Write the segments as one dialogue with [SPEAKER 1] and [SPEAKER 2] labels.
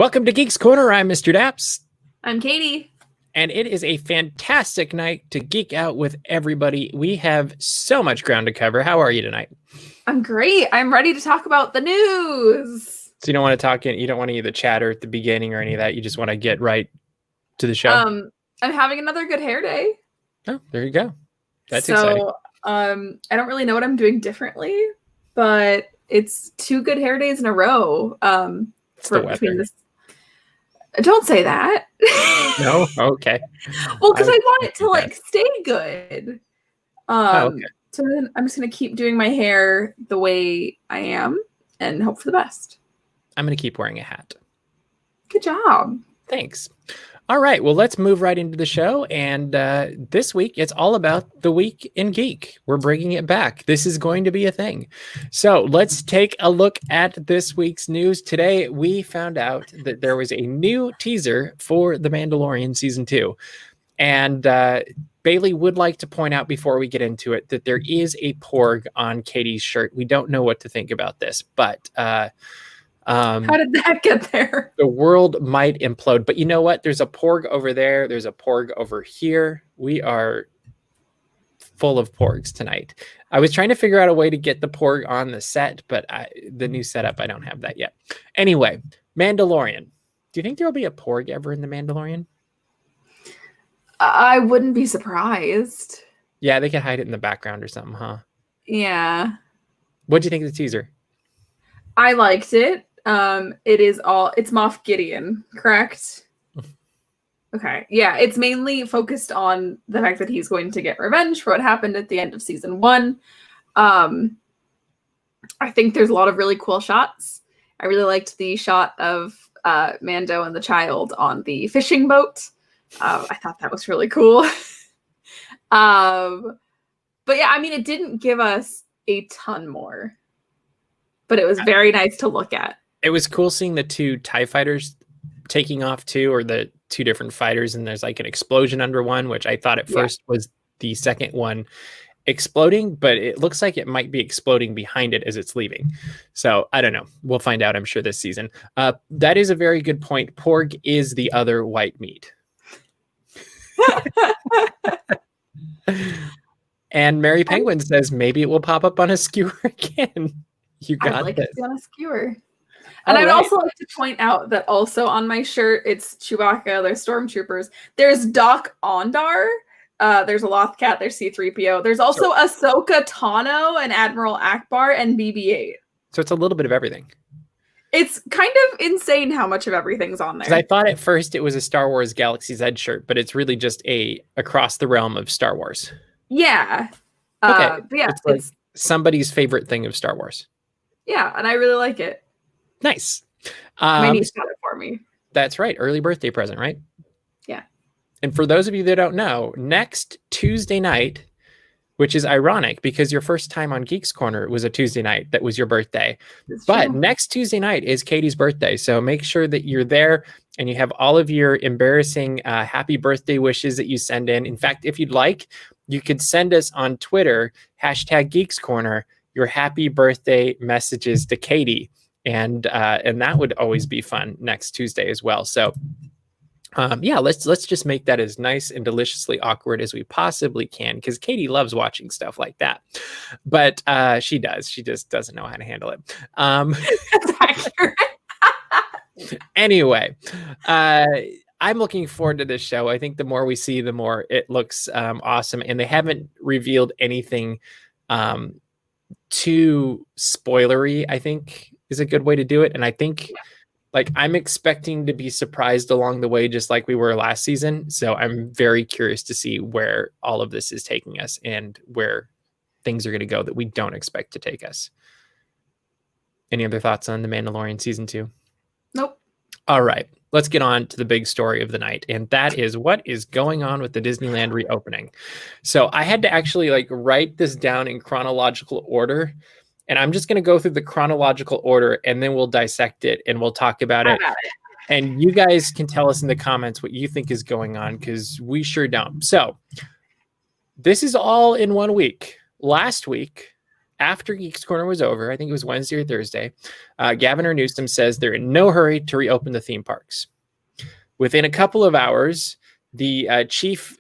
[SPEAKER 1] Welcome to Geeks Corner. I'm Mr. Daps.
[SPEAKER 2] I'm Katie.
[SPEAKER 1] And it is a fantastic night to geek out with everybody. We have so much ground to cover. How are you tonight?
[SPEAKER 2] I'm great. I'm ready to talk about the news.
[SPEAKER 1] So you don't want to talk in, you don't want any of the chatter at the beginning or any of that. You just want to get right to the show.
[SPEAKER 2] I'm having another good hair day.
[SPEAKER 1] Oh, there you go. That's exciting.
[SPEAKER 2] I don't really know what I'm doing differently, but it's 2 good hair days in a row. Between this. Don't say that.
[SPEAKER 1] No? Okay.
[SPEAKER 2] Well, because I want it to stay good.
[SPEAKER 1] Okay.
[SPEAKER 2] So then I'm just gonna keep doing my hair the way I am and hope for the best.
[SPEAKER 1] I'm gonna keep wearing a hat.
[SPEAKER 2] Good job.
[SPEAKER 1] Thanks. All right, well, let's move right into the show. And this week, it's all about the Week in Geek. We're bringing it back. This is going to be a thing. So let's take a look at this week's news. Today, we found out that there was a new teaser for The Mandalorian Season 2. And Bailey would like to point out before we get into it that there is a porg on Katie's shirt. We don't know what to think about this, but... how
[SPEAKER 2] did that get there?
[SPEAKER 1] The world might implode, but you know what? There's a porg over there. There's a porg over here. We are full of porgs tonight. I was trying to figure out a way to get the porg on the set, but the new setup, I don't have that yet. Anyway, Mandalorian. Do you think there will be a porg ever in The Mandalorian?
[SPEAKER 2] I wouldn't be surprised.
[SPEAKER 1] Yeah, they could hide it in the background or something, huh?
[SPEAKER 2] Yeah.
[SPEAKER 1] What do you think of the teaser?
[SPEAKER 2] I liked it. It's Moff Gideon, correct? Okay. Yeah, it's mainly focused on the fact that he's going to get revenge for what happened at the end of season 1. I think there's a lot of really cool shots. I really liked the shot of Mando and the child on the fishing boat. I thought that was really cool. But yeah, I mean, it didn't give us a ton more. But it was very nice to look at.
[SPEAKER 1] It was cool seeing the 2 TIE fighters taking off too, or the 2 different fighters, and there's like an explosion under one, which I thought at first was the second one exploding, but it looks like it might be exploding behind it as it's leaving. So I don't know. We'll find out, I'm sure, this season. That is a very good point. Porg is the other white meat. And Mary Penguin says maybe it will pop up on a skewer again. You got
[SPEAKER 2] I'd like
[SPEAKER 1] this.
[SPEAKER 2] to see on a skewer. And I'd also like to point out that also on my shirt, it's Chewbacca, there's Stormtroopers, there's Doc Ondar, there's a Lothcat, there's C-3PO, there's also Ahsoka Tano and Admiral Akbar and BB-8.
[SPEAKER 1] So it's a little bit of everything.
[SPEAKER 2] It's kind of insane how much of everything's on there.
[SPEAKER 1] I thought at first it was a Star Wars Galaxy's Edge shirt, but it's really just a across the realm of Star Wars.
[SPEAKER 2] Yeah.
[SPEAKER 1] Okay.
[SPEAKER 2] But yeah,
[SPEAKER 1] it's like somebody's favorite thing of Star Wars.
[SPEAKER 2] Yeah, and I really like it.
[SPEAKER 1] Nice.
[SPEAKER 2] My niece got it for me.
[SPEAKER 1] That's right. Early birthday present, right?
[SPEAKER 2] Yeah.
[SPEAKER 1] And for those of you that don't know, next Tuesday night, which is ironic because your first time on Geeks Corner was a Tuesday night. That was your birthday. But next Tuesday night is Katie's birthday. So make sure that you're there and you have all of your embarrassing happy birthday wishes that you send in. In fact, if you'd like, you could send us on Twitter, #Geeks Corner, your happy birthday messages to Katie. And that would always be fun next Tuesday as well. So yeah, let's just make that as nice and deliciously awkward as we possibly can, because Katie loves watching stuff like that. But she does. She just doesn't know how to handle it.
[SPEAKER 2] That's accurate.
[SPEAKER 1] Anyway, I'm looking forward to this show. I think the more we see, the more it looks awesome. And they haven't revealed anything too spoilery, I think is a good way to do it. And I think I'm expecting to be surprised along the way, just like we were last season. So I'm very curious to see where all of this is taking us and where things are going to go that we don't expect to take us. Any other thoughts on The Mandalorian Season 2?
[SPEAKER 2] Nope.
[SPEAKER 1] All right, let's get on to the big story of the night. And that is what is going on with the Disneyland reopening. So I had to actually write this down in chronological order. And I'm just going to go through the chronological order and then we'll dissect it and we'll talk about it. And you guys can tell us in the comments what you think is going on, because we sure don't. So this is all in one week. Last week, after Geeks Corner was over, I think it was Wednesday or Thursday, Governor Newsom says they're in no hurry to reopen the theme parks. Within a couple of hours, the chief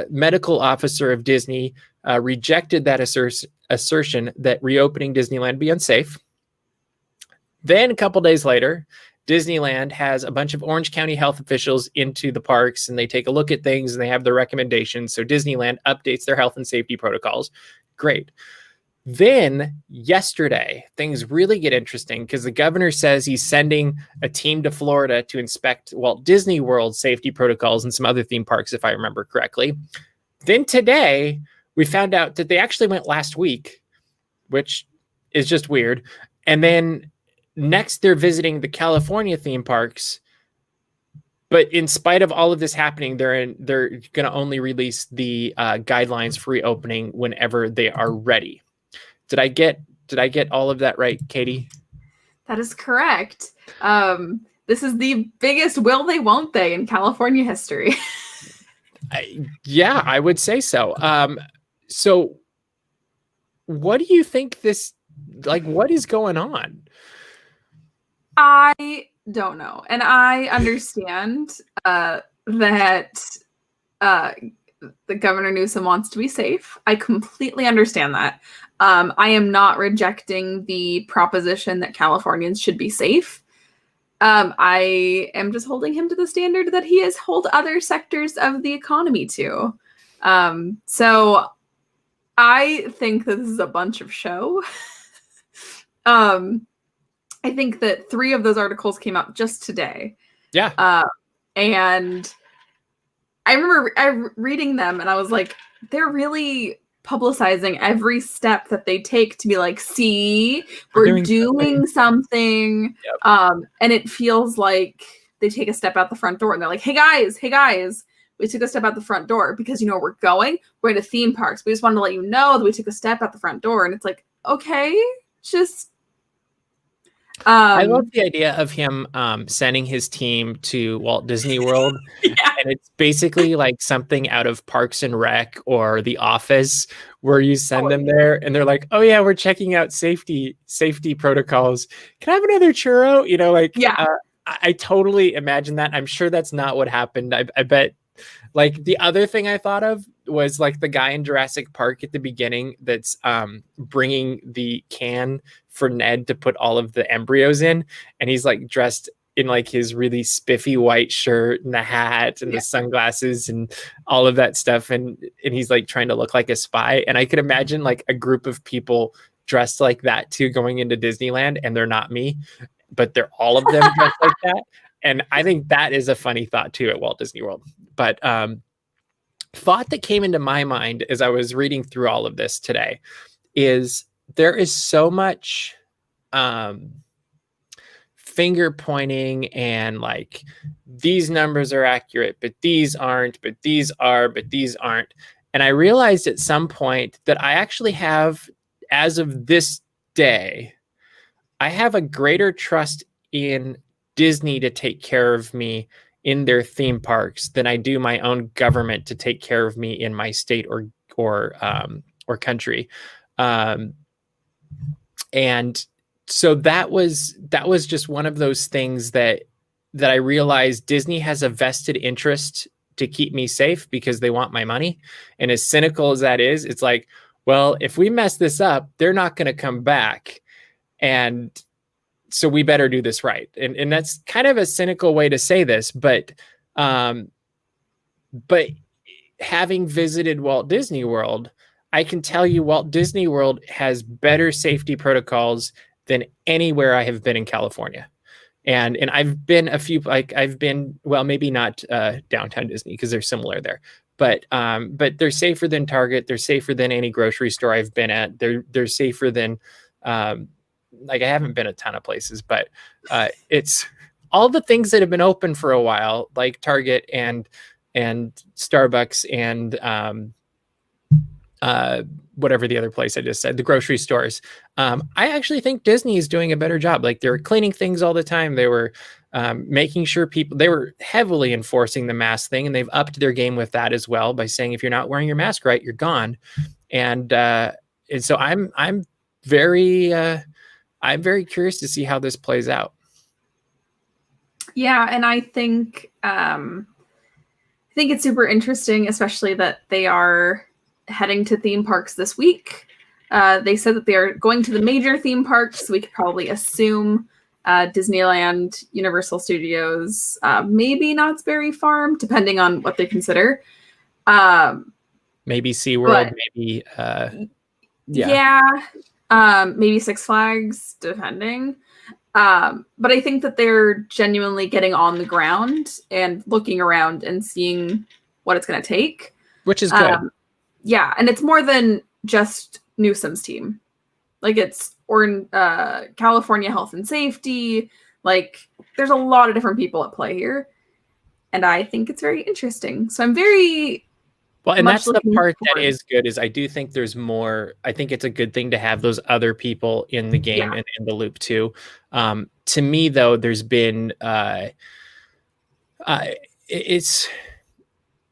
[SPEAKER 1] medical officer of Disney rejected that assertion that reopening Disneyland be unsafe. Then a couple days later, Disneyland has a bunch of Orange County health officials into the parks, and they take a look at things and they have their recommendations. So Disneyland updates their health and safety protocols. Great. Then yesterday, things really get interesting because the governor says he's sending a team to Florida to inspect Walt Disney World's safety protocols and some other theme parks, if I remember correctly. Then today, we found out that they actually went last week, which is just weird. And then next, they're visiting the California theme parks. But in spite of all of this happening, they're going to only release the guidelines for reopening whenever they are ready. Did I get all of that right, Katie?
[SPEAKER 2] That is correct. This is the biggest will they, won't they in California history.
[SPEAKER 1] Yeah, I would say so. So what do you think what is going on?
[SPEAKER 2] I don't know. And I understand that the Governor Newsom wants to be safe. I completely understand that. I am not rejecting the proposition that Californians should be safe. I am just holding him to the standard that he has held other sectors of the economy to. So I think that this is a bunch of show. I think that 3 of those articles came out just today.
[SPEAKER 1] Yeah.
[SPEAKER 2] And I remember reading them and I was like, they're really publicizing every step that they take to be like, see, we're doing something.
[SPEAKER 1] Yep.
[SPEAKER 2] And it feels like they take a step out the front door and they're like, hey guys, we took a step out the front door because, you know, we're going to theme parks. We just wanted to let you know that we took a step out the front door. And it's like, okay, just.
[SPEAKER 1] I love the idea of him sending his team to Walt Disney World.
[SPEAKER 2] Yeah.
[SPEAKER 1] And it's basically like something out of Parks and Rec or The Office where you send them there and they're like, oh yeah, we're checking out safety protocols. Can I have another churro? You know, like,
[SPEAKER 2] yeah.
[SPEAKER 1] I totally imagine that. I'm sure that's not what happened. I bet. Like the other thing I thought of was like the guy in Jurassic Park at the beginning that's bringing the can for Ned to put all of the embryos in. And he's like dressed in like his really spiffy white shirt and the hat and the sunglasses and all of that stuff. And he's like trying to look like a spy. And I could imagine like a group of people dressed like that too going into Disneyland, and they're not me, but they're all of them dressed like that. And I think that is a funny thought too at Walt Disney World. But thought that came into my mind as I was reading through all of this today is there is so much finger pointing and like these numbers are accurate, but these aren't, but these are, but these aren't. And I realized at some point that I actually have, as of this day, I have a greater trust in Disney to take care of me in their theme parks than I do my own government to take care of me in my state or country. And so that was just one of those things that I realized Disney has a vested interest to keep me safe because they want my money. And as cynical as that is, it's like, well, if we mess this up, they're not going to come back. And so we better do this right. And that's kind of a cynical way to say this, but having visited Walt Disney World, I can tell you Walt Disney World has better safety protocols than anywhere I have been in California. And I've been well, maybe not downtown Disney because they're similar there, but they're safer than Target. They're safer than any grocery store I've been at. They're safer than, like I haven't been a ton of places, but it's all the things that have been open for a while, like Target and Starbucks and whatever the other place I just said, the grocery stores. I actually think Disney is doing a better job. Like they were cleaning things all the time. They were making sure they were heavily enforcing the mask thing, and they've upped their game with that as well by saying if you're not wearing your mask right, you're gone. And so I'm I'm very curious to see how this plays out.
[SPEAKER 2] Yeah, and I think it's super interesting, especially that they are heading to theme parks this week. They said that they are going to the major theme parks, so we could probably assume Disneyland, Universal Studios, maybe Knott's Berry Farm, depending on what they consider.
[SPEAKER 1] Maybe SeaWorld, maybe
[SPEAKER 2] maybe Six Flags, depending. But I think that they're genuinely getting on the ground and looking around and seeing what it's going to take.
[SPEAKER 1] Which is good.
[SPEAKER 2] Yeah, and it's more than just Newsom's team. Like, it's California Health and Safety. Like, there's a lot of different people at play here. And I think it's very interesting. So I'm very...
[SPEAKER 1] Well, and that's the part that is good, is I do think there's more. I think it's a good thing to have those other people in the game and in the loop too. To me, though, there's been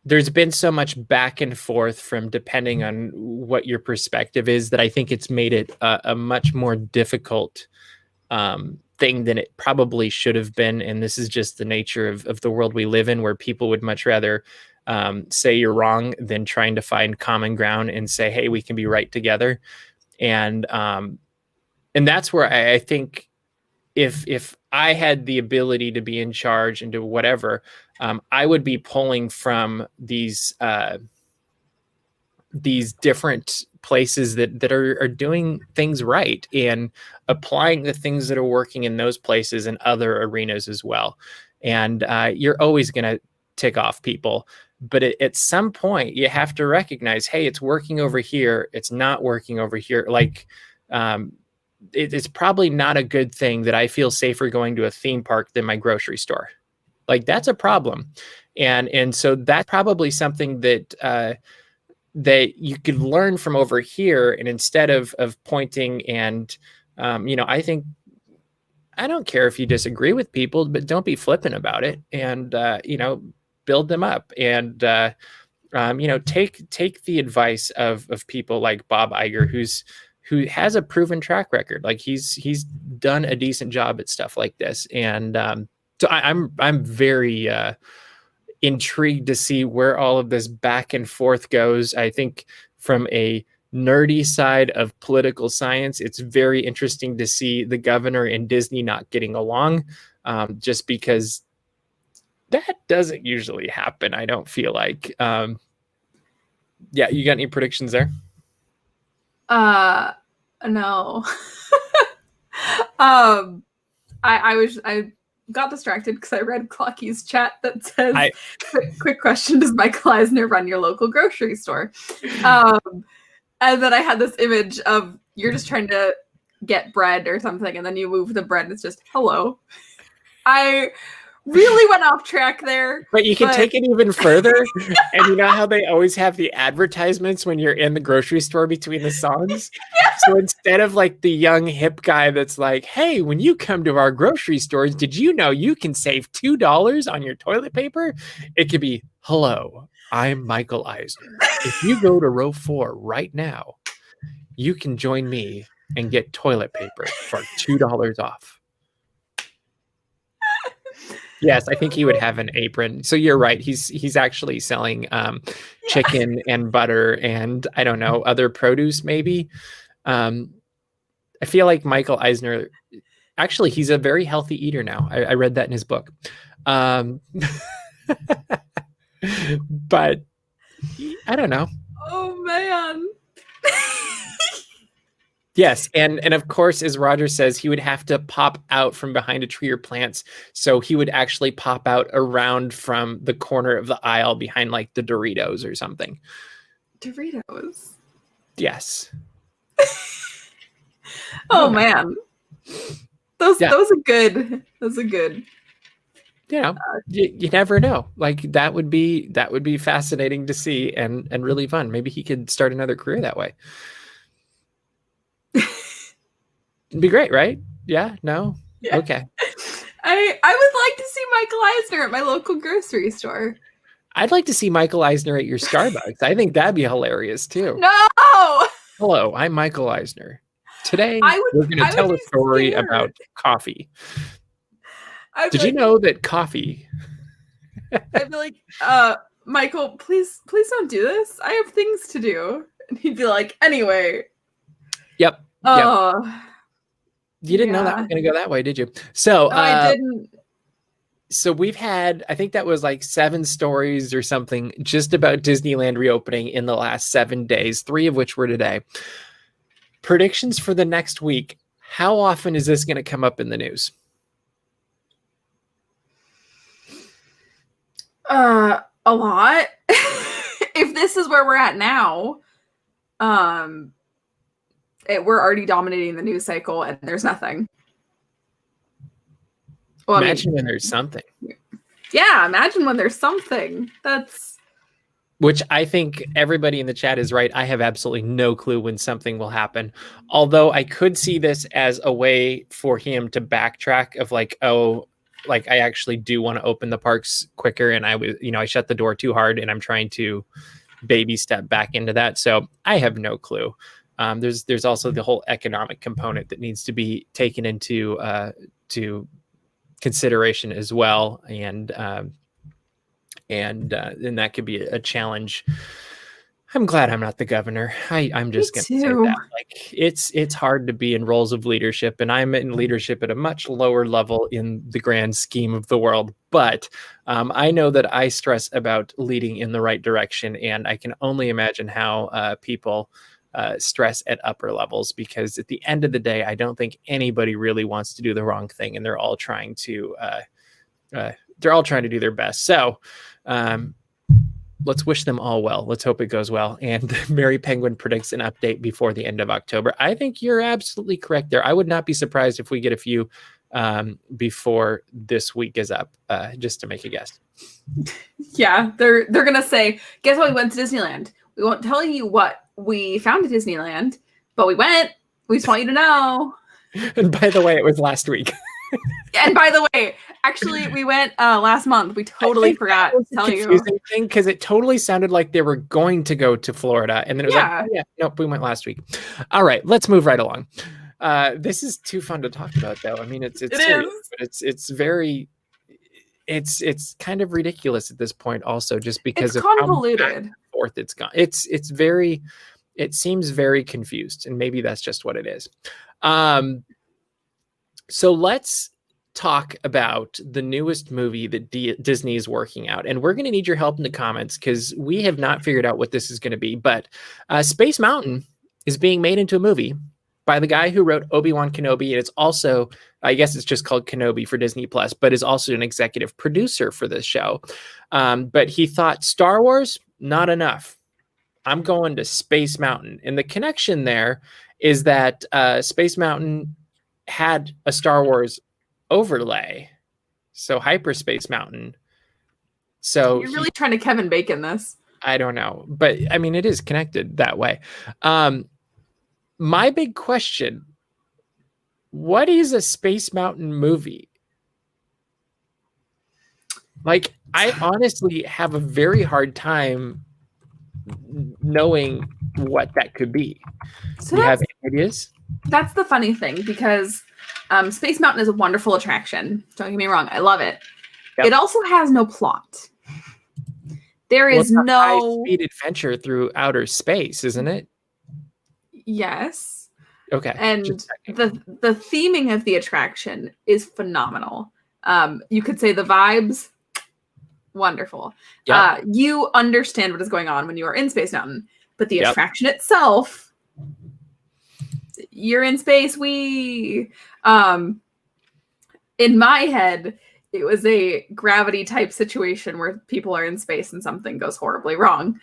[SPEAKER 1] there's been so much back and forth from depending on what your perspective is that I think it's made it a much more difficult thing than it probably should have been. And this is just the nature of the world we live in, where people would much rather say you're wrong than trying to find common ground and say, hey, we can be right together. And that's where I think if I had the ability to be in charge and do whatever, I would be pulling from these different places that are doing things right and applying the things that are working in those places and other arenas as well. And you're always going to tick off people. But at some point, you have to recognize, hey, it's working over here. It's not working over here. Like, it's probably not a good thing that I feel safer going to a theme park than my grocery store. Like, that's a problem. And so that's probably something that that you could learn from over here. And instead of pointing and, I think, I don't care if you disagree with people, but don't be flippant about it. And, build them up and, take the advice of people like Bob Iger, who has a proven track record. Like, he's done a decent job at stuff like this. And, so I'm very, intrigued to see where all of this back and forth goes. I think from a nerdy side of political science, it's very interesting to see the governor and Disney not getting along, just because that doesn't usually happen. I don't feel like. You got any predictions there?
[SPEAKER 2] No. I got distracted because I read Clocky's chat that says, quick question, does Michael Eisner run your local grocery store? And then I had this image of you're just trying to get bread or something, and then you move the bread, and it's just, hello. I really went off track there.
[SPEAKER 1] But you can take it even further. And you know how they always have the advertisements when you're in the grocery store between the songs? Yeah. So instead of like the young hip guy that's like, hey, when you come to our grocery stores, did you know you can save $2 on your toilet paper? It could be, hello, I'm Michael Eisner. If you go to row 4 right now, you can join me and get toilet paper for $2 off. Yes, I think he would have an apron. So you're right. He's actually selling chicken and butter and, I don't know, other produce maybe. I feel like Michael Eisner, actually, he's a very healthy eater now. I read that in his book. But I don't know.
[SPEAKER 2] Oh, man.
[SPEAKER 1] Yes, and of course, as Roger says, he would have to pop out from behind a tree or plants, so he would actually pop out around from the corner of the aisle behind, like, the Doritos or something.
[SPEAKER 2] Doritos?
[SPEAKER 1] Yes.
[SPEAKER 2] Oh, man. Those are good. Those are good.
[SPEAKER 1] You know, you never know. Like, that would be fascinating to see and really fun. Maybe he could start another career that way. It'd be great, right? Yeah? No? Yeah. Okay.
[SPEAKER 2] I would like to see Michael Eisner at my local grocery store.
[SPEAKER 1] I'd like to see Michael Eisner at your Starbucks. I think that'd be hilarious too.
[SPEAKER 2] No!
[SPEAKER 1] Hello, I'm Michael Eisner. Today,
[SPEAKER 2] I would.
[SPEAKER 1] we're going to
[SPEAKER 2] I would
[SPEAKER 1] tell a
[SPEAKER 2] be
[SPEAKER 1] story
[SPEAKER 2] scared.
[SPEAKER 1] about coffee.
[SPEAKER 2] I'd
[SPEAKER 1] Did
[SPEAKER 2] be
[SPEAKER 1] you know that coffee?
[SPEAKER 2] I'd be like, Michael, please don't do this. I have things to do. And he'd be like, anyway.
[SPEAKER 1] Yep.
[SPEAKER 2] Oh,
[SPEAKER 1] You didn't know that was going to go that way, did you? So,
[SPEAKER 2] no, I didn't.
[SPEAKER 1] So we've had, I think that was like 7 stories or something just about Disneyland reopening in the last 7 days, 3 of which were today. Predictions for the next week. How often is this going to come up in the news?
[SPEAKER 2] A lot. If this is where we're at now, we're already dominating the news cycle and there's nothing. Well,
[SPEAKER 1] Imagine when there's something.
[SPEAKER 2] Yeah, imagine when there's something.
[SPEAKER 1] Which I think everybody in the chat is right. I have absolutely no clue when something will happen. Although I could see this as a way for him to backtrack of like, oh, like I actually do want to open the parks quicker. And I shut the door too hard and I'm trying to baby step back into that. So I have no clue. There's also the whole economic component that needs to be taken into to consideration as well. And that could be a challenge. I'm glad I'm not the governor. I'm just going to say that. Like it's hard to be in roles of leadership, and I'm in leadership at a much lower level in the grand scheme of the world. But I know that I stress about leading in the right direction, and I can only imagine how people stress at upper levels, because at the end of the day, I don't think anybody really wants to do the wrong thing, and they're all trying to do their best. So let's wish them all well. Let's hope it goes well. And Mary Penguin predicts an update before the end of October. I think you're absolutely correct there. I would not be surprised if we get a few before this week is up, just to make a guess.
[SPEAKER 2] Yeah, they're gonna say, guess what, we went to Disneyland. We won't tell you what we found at Disneyland, but we went. We just want you to know.
[SPEAKER 1] And by the way, it was last week.
[SPEAKER 2] And by the way, actually, we went last month. We totally forgot to tell you.
[SPEAKER 1] Because it totally sounded like they were going to go to Florida, and then it was like, oh, yeah, nope, we went last week. All right, let's move right along. This is too fun to talk about, though. I mean, it's serious, but it's very, it's kind of ridiculous at this point, also, just because
[SPEAKER 2] it's convoluted.
[SPEAKER 1] How back and forth it's gone. It seems very confused, and maybe that's just what it is. So let's talk about the newest movie that Disney is working out. And we're going to need your help in the comments, because we have not figured out what this is going to be. But Space Mountain is being made into a movie by the guy who wrote Obi-Wan Kenobi. And it's also, I guess it's just called Kenobi for Disney Plus, but is also an executive producer for this show. But he thought Star Wars, not enough. I'm going to Space Mountain. And the connection there is that Space Mountain had a Star Wars overlay, so Hyperspace Mountain. So
[SPEAKER 2] you're really trying to Kevin Bacon this.
[SPEAKER 1] I don't know, but I mean, it is connected that way. My big question: what is a Space Mountain movie? Like, I honestly have a very hard time knowing what that could be. Do you have any ideas?
[SPEAKER 2] That's the funny thing, because Space Mountain is a wonderful attraction. Don't get me wrong. I love it. Yep. It also has no plot. There is no
[SPEAKER 1] high-speed adventure through outer space, isn't it?
[SPEAKER 2] Yes.
[SPEAKER 1] Okay.
[SPEAKER 2] And the theming of the attraction is phenomenal. You could say the vibes, wonderful. Yep. You understand what is going on when you are in Space Mountain, but the attraction itself, you're in space. In my head, it was a gravity type situation where people are in space and something goes horribly wrong,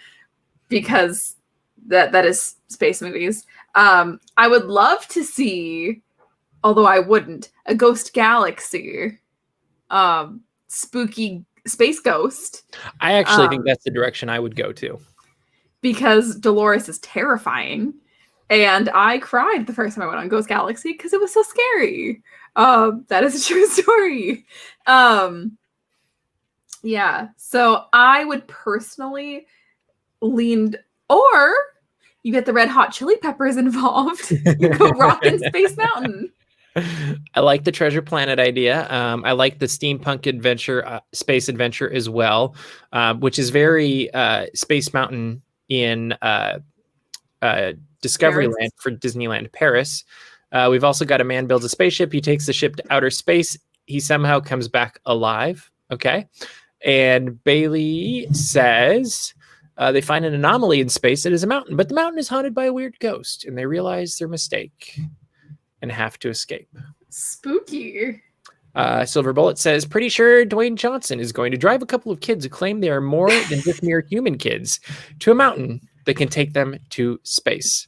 [SPEAKER 2] because that is space movies. I would love to see, although I wouldn't, a Ghost Galaxy, spooky space ghost.
[SPEAKER 1] I actually think that's the direction I would go to, because
[SPEAKER 2] Dolores is terrifying. And I cried the first time I went on Ghost Galaxy because it was so scary. That is a true story. Yeah. So I would personally lean, or You get the Red Hot Chili Peppers involved. You go rockin' Space Mountain.
[SPEAKER 1] I like the Treasure Planet idea. I like the steampunk adventure, space adventure as well, which is very Space Mountain in Discoveryland for Disneyland Paris. We've also got a man builds a spaceship. He takes the ship to outer space. He somehow comes back alive. Okay. And Bailey says they find an anomaly in space that is a mountain, but the mountain is haunted by a weird ghost, and they realize their mistake and have to escape.
[SPEAKER 2] Spooky.
[SPEAKER 1] Silver Bullet says, pretty sure Dwayne Johnson is going to drive a couple of kids who claim they are more than just mere human kids to a mountain that can take them to space.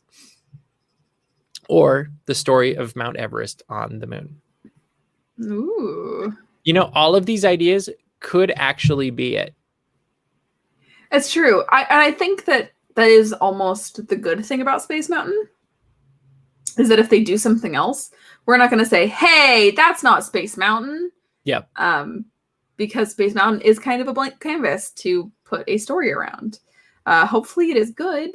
[SPEAKER 1] Or the story of Mount Everest on the moon.
[SPEAKER 2] Ooh.
[SPEAKER 1] You know, all of these ideas could actually be it.
[SPEAKER 2] It's true. I think that is almost the good thing about Space Mountain, is that if they do something else, we're not going to say, hey, that's not Space Mountain.
[SPEAKER 1] Yep.
[SPEAKER 2] Because Space Mountain is kind of a blank canvas to put a story around. Hopefully it is good.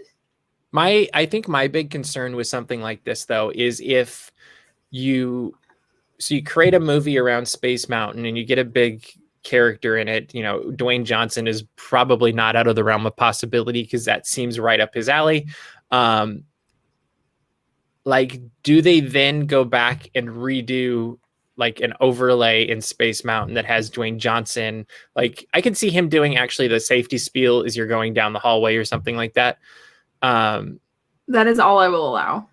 [SPEAKER 1] I think my big concern with something like this, though, is if you create a movie around Space Mountain and you get a big character in it. You know, Dwayne Johnson is probably not out of the realm of possibility because that seems right up his alley. Like, do they then go back and redo like an overlay in Space Mountain that has Dwayne Johnson? Like, I can see him doing actually the safety spiel as you're going down the hallway or something like that.
[SPEAKER 2] That is all I will allow.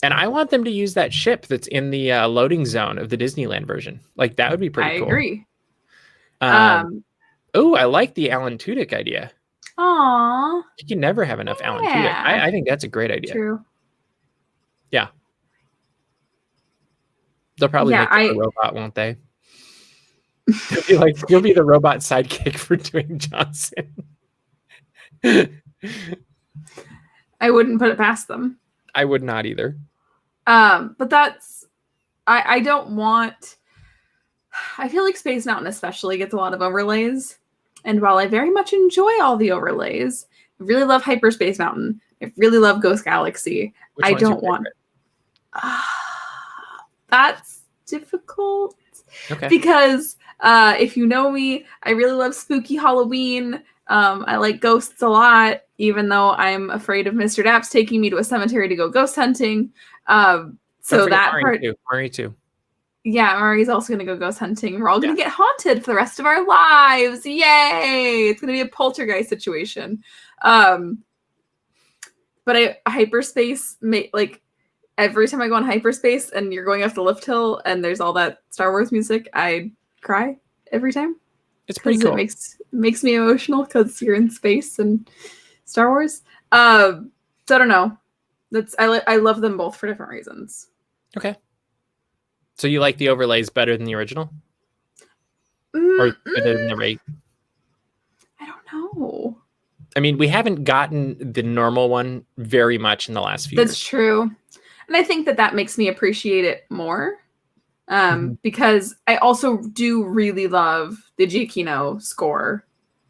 [SPEAKER 1] And I want them to use that ship that's in the loading zone of the Disneyland version. Like, that would be pretty cool. I
[SPEAKER 2] agree.
[SPEAKER 1] Oh, I like the Alan Tudyk idea.
[SPEAKER 2] Aww.
[SPEAKER 1] You can never have enough Alan Tudyk. I think that's a great idea.
[SPEAKER 2] True.
[SPEAKER 1] Yeah. They'll probably make a robot, won't they? You'll be the robot sidekick for Dwayne Johnson.
[SPEAKER 2] I wouldn't put it past them.
[SPEAKER 1] I would not either.
[SPEAKER 2] But that's, I don't want, I feel like Space Mountain especially gets a lot of overlays. And while I very much enjoy all the overlays, I really love Hyperspace Mountain. I really love Ghost Galaxy. I don't want, that's difficult.
[SPEAKER 1] Okay.
[SPEAKER 2] Because if you know me, I really love spooky Halloween. I like ghosts a lot, even though I'm afraid of Mr. Daps taking me to a cemetery to go ghost hunting. So that part,
[SPEAKER 1] Murray too.
[SPEAKER 2] Yeah, Murray's also going to go ghost hunting. We're all going to get haunted for the rest of our lives. Yay! It's going to be a poltergeist situation. But hyperspace, like every time I go on hyperspace and you're going up the lift hill and there's all that Star Wars music, I cry every time.
[SPEAKER 1] It's pretty cool.
[SPEAKER 2] It makes me emotional because you're in space and Star Wars. So I don't know. I love them both for different reasons.
[SPEAKER 1] Okay. So you like the overlays better than the original? Or better than the rate?
[SPEAKER 2] I don't know.
[SPEAKER 1] I mean, we haven't gotten the normal one very much in the last few years.
[SPEAKER 2] That's true. And I think that makes me appreciate it more. Because I also do really love the Giacchino score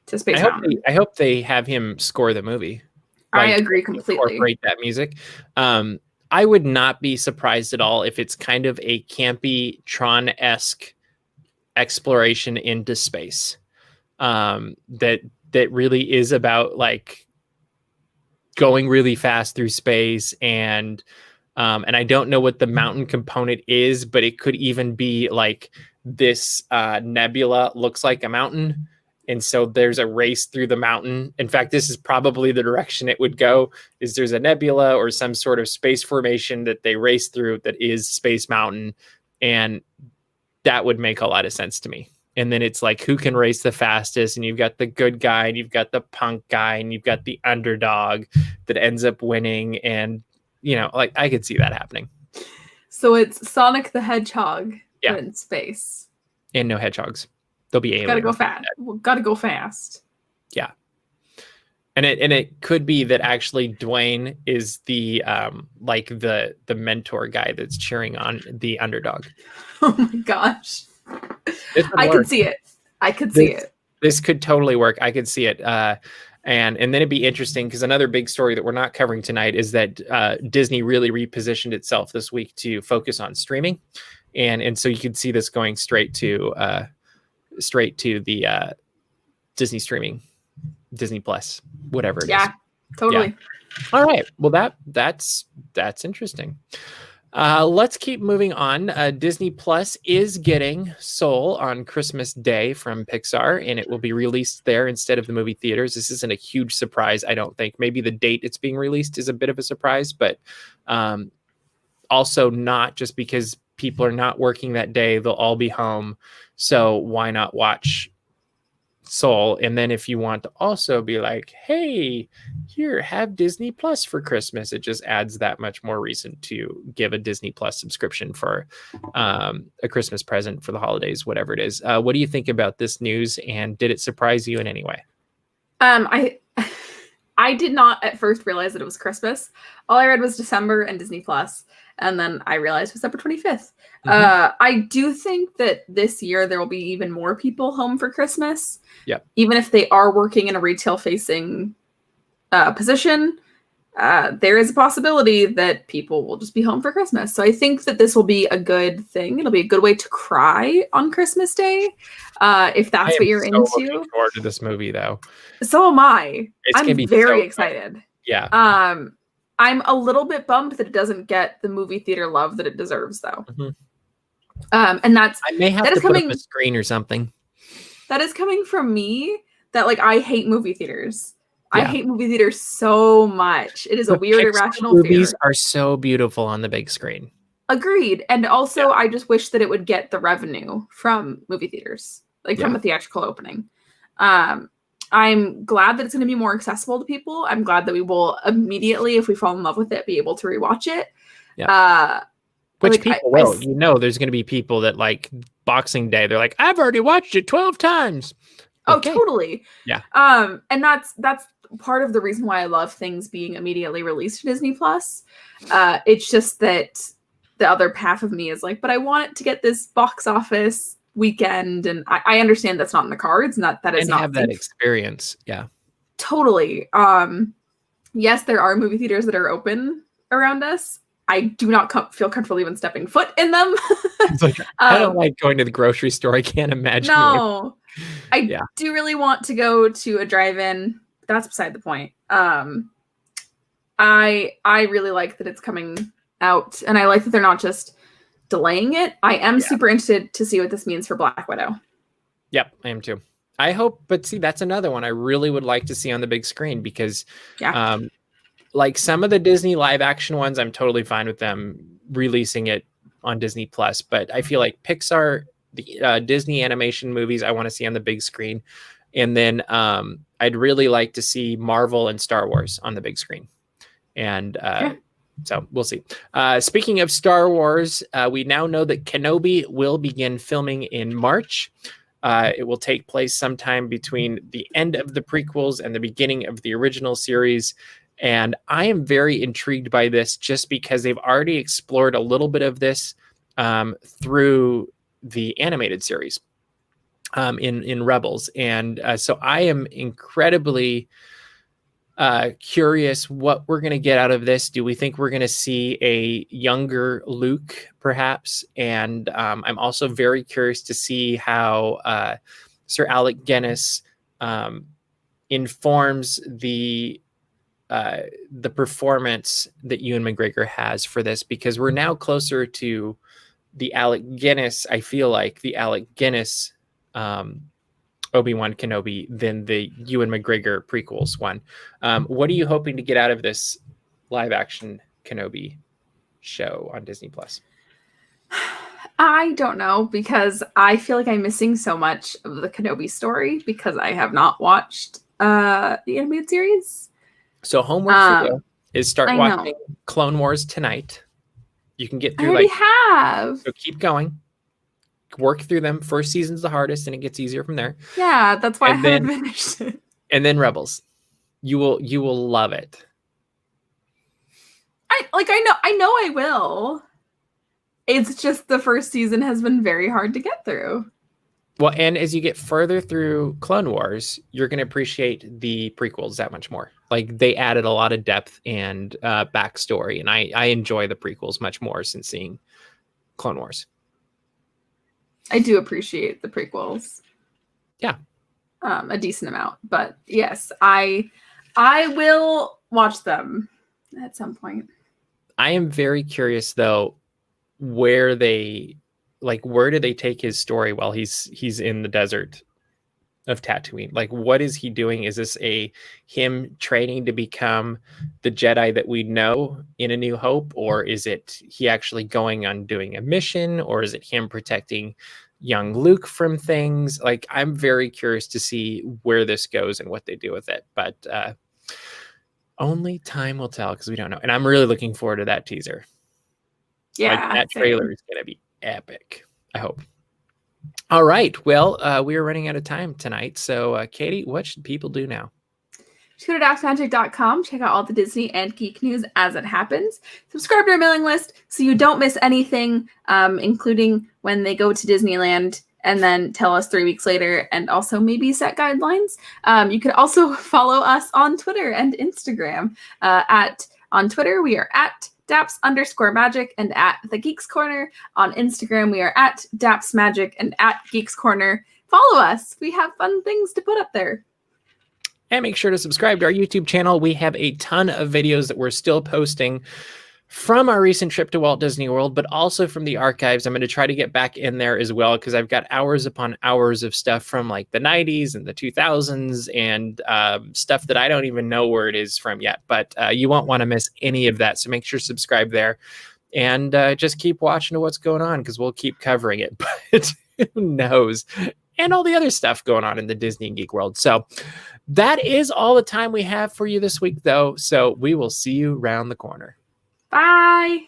[SPEAKER 2] to Space Mountain.
[SPEAKER 1] I hope they have him score the movie.
[SPEAKER 2] I agree completely.
[SPEAKER 1] Incorporate that music. I would not be surprised at all if it's kind of a campy Tron-esque exploration into space. That really is about like going really fast through space and I don't know what the mountain component is, but it could even be like this nebula looks like a mountain. And so there's a race through the mountain. In fact, this is probably the direction it would go, is there's a nebula or some sort of space formation that they race through that is Space Mountain. And that would make a lot of sense to me. And then it's like, who can race the fastest? And you've got the good guy and you've got the punk guy and you've got the underdog that ends up winning. And, you know, like I could see that happening.
[SPEAKER 2] So it's Sonic the Hedgehog but in space.
[SPEAKER 1] And no hedgehogs. They'll be aliens.
[SPEAKER 2] Gotta go fast. Gotta go fast.
[SPEAKER 1] Yeah. And it could be that actually Dwayne is the like the mentor guy that's cheering on the underdog.
[SPEAKER 2] Oh my gosh. I could see it. This could totally work. I could see it.
[SPEAKER 1] And then it'd be interesting because another big story that we're not covering tonight is that Disney really repositioned itself this week to focus on streaming, and so you could see this going straight to the Disney streaming, Disney Plus, whatever it is.
[SPEAKER 2] Yeah, totally.
[SPEAKER 1] Yeah. All right. Well, that's interesting. Let's keep moving on. Disney Plus is getting Soul on Christmas Day from Pixar, and it will be released there instead of the movie theaters. This isn't a huge surprise, I don't think. Maybe the date it's being released is a bit of a surprise, but also not, just because people are not working that day. They'll all be home. So why not watch Soul? And then if you want to also be like, hey, here, have Disney Plus for Christmas, it just adds that much more reason to give a Disney Plus subscription for a Christmas present for the holidays, whatever it is. What do you think about this news, and did it surprise you in any way?
[SPEAKER 2] I did not at first realize that it was Christmas. All I read was December and Disney Plus, and then I realized December 25th. I do think that this year there will be even more people home for Christmas.
[SPEAKER 1] Yep.
[SPEAKER 2] Even if they are working in a retail-facing position, there is a possibility that people will just be home for Christmas. So I think that this will be a good thing. It'll be a good way to cry on Christmas Day, if that's what you're into.
[SPEAKER 1] Looking forward to this movie, though.
[SPEAKER 2] So am I.
[SPEAKER 1] I'm
[SPEAKER 2] very excited.
[SPEAKER 1] Yeah.
[SPEAKER 2] I'm a little bit bummed that it doesn't get the movie theater love that it deserves, though.
[SPEAKER 1] Mm-hmm.
[SPEAKER 2] And that's
[SPEAKER 1] I may have to put up a screen or something.
[SPEAKER 2] That is coming from me. That I hate movie theaters. Yeah. I hate movie theaters so much. It is a weird, irrational fear.
[SPEAKER 1] Movies are so beautiful on the big screen.
[SPEAKER 2] Agreed. And also, I just wish that it would get the revenue from movie theaters, from a theatrical opening. I'm glad that it's going to be more accessible to people. I'm glad that we will immediately, if we fall in love with it, be able to rewatch it.
[SPEAKER 1] Yeah. Which people will. There's going to be people that Boxing Day. They're like, I've already watched it 12 times.
[SPEAKER 2] Okay. Oh, totally.
[SPEAKER 1] Yeah.
[SPEAKER 2] And that's part of the reason why I love things being immediately released to Disney Plus. It's just that the other half of me is like, but I want it to get this box office weekend, and I understand that's not in the cards, and that is not
[SPEAKER 1] have that experience. Yeah. Totally.
[SPEAKER 2] Yes, there are movie theaters that are open around us. I do not feel comfortable even stepping foot in them.
[SPEAKER 1] I don't like going to the grocery store. I can't imagine.
[SPEAKER 2] No, I do really want to go to a drive-in. That's beside the point. I really like that it's coming out, and I like that they're not just delaying it. I am super interested to see what this means for Black Widow. Yep,
[SPEAKER 1] I am too. I hope, but see, that's another one I really would like to see on the big screen, because some of the Disney live action ones, I'm totally fine with them releasing it on Disney Plus. But I feel like Pixar, the Disney animation movies, I want to see on the big screen. And then I'd really like to see Marvel and Star Wars on the big screen. And so we'll see. Speaking of Star Wars, we now know that Kenobi will begin filming in March. It will take place sometime between the end of the prequels and the beginning of the original series. And I am very intrigued by this, just because they've already explored a little bit of this through the animated series in Rebels. And so I am incredibly curious what we're going to get out of this. Do we think we're going to see a younger Luke, perhaps? And I'm also very curious to see how Sir Alec Guinness informs the performance that Ewan McGregor has for this, because we're now closer to the Alec Guinness. I feel like the Alec Guinness Obi-Wan Kenobi than the Ewan McGregor prequels one. What are you hoping to get out of this live action Kenobi show on Disney Plus?
[SPEAKER 2] I don't know, because I feel like I'm missing so much of the Kenobi story because I have not watched the animated series.
[SPEAKER 1] So homework for you is start watching Clone Wars tonight. You can get through.
[SPEAKER 2] I already have.
[SPEAKER 1] So keep going. Work through them. First season's the hardest, and it gets easier from there.
[SPEAKER 2] Yeah, that's why I haven't finished it.
[SPEAKER 1] And then Rebels. You will love it.
[SPEAKER 2] I know I will. It's just the first season has been very hard to get through.
[SPEAKER 1] Well, and as you get further through Clone Wars, you're going to appreciate the prequels that much more. Like they added a lot of depth and backstory, and I enjoy the prequels much more since seeing Clone Wars.
[SPEAKER 2] I do appreciate the prequels.
[SPEAKER 1] Yeah.
[SPEAKER 2] A decent amount. But yes, I will watch them at some point.
[SPEAKER 1] I am very curious though, where do they take his story while he's in the desert of Tatooine? Like, what is he doing? Is this him training to become the Jedi that we know in A New Hope, or is it he actually going on doing a mission, or is it him protecting young Luke from things? Like, I'm very curious to see where this goes and what they do with it, but only time will tell because we don't know. And I'm really looking forward to that teaser.
[SPEAKER 2] Yeah,
[SPEAKER 1] like that trailer is gonna be epic. I hope. All right. Well, we are running out of time tonight. So, Katie, what should people do now?
[SPEAKER 2] Just go to daxmagic.com, check out all the Disney and geek news as it happens. Subscribe to our mailing list so you don't miss anything, including when they go to Disneyland and then tell us 3 weeks later, and also maybe set guidelines. You can also follow us on Twitter and Instagram. On Twitter, we are at Daps_magic and at the Geeks Corner. On Instagram, we are at DapsMagic and at Geeks Corner. Follow us. We have fun things to put up there.
[SPEAKER 1] And make sure to subscribe to our YouTube channel. We have a ton of videos that we're still posting from our recent trip to Walt Disney World, but also from the archives. I'm going to try to get back in there as well because I've got hours upon hours of stuff from like the 90s and the 2000s and stuff that I don't even know where it is from yet. But you won't want to miss any of that. So make sure to subscribe there and just keep watching what's going on because we'll keep covering it. But who knows? And all the other stuff going on in the Disney and geek world. So that is all the time we have for you this week, though. So we will see you around the corner.
[SPEAKER 2] Bye.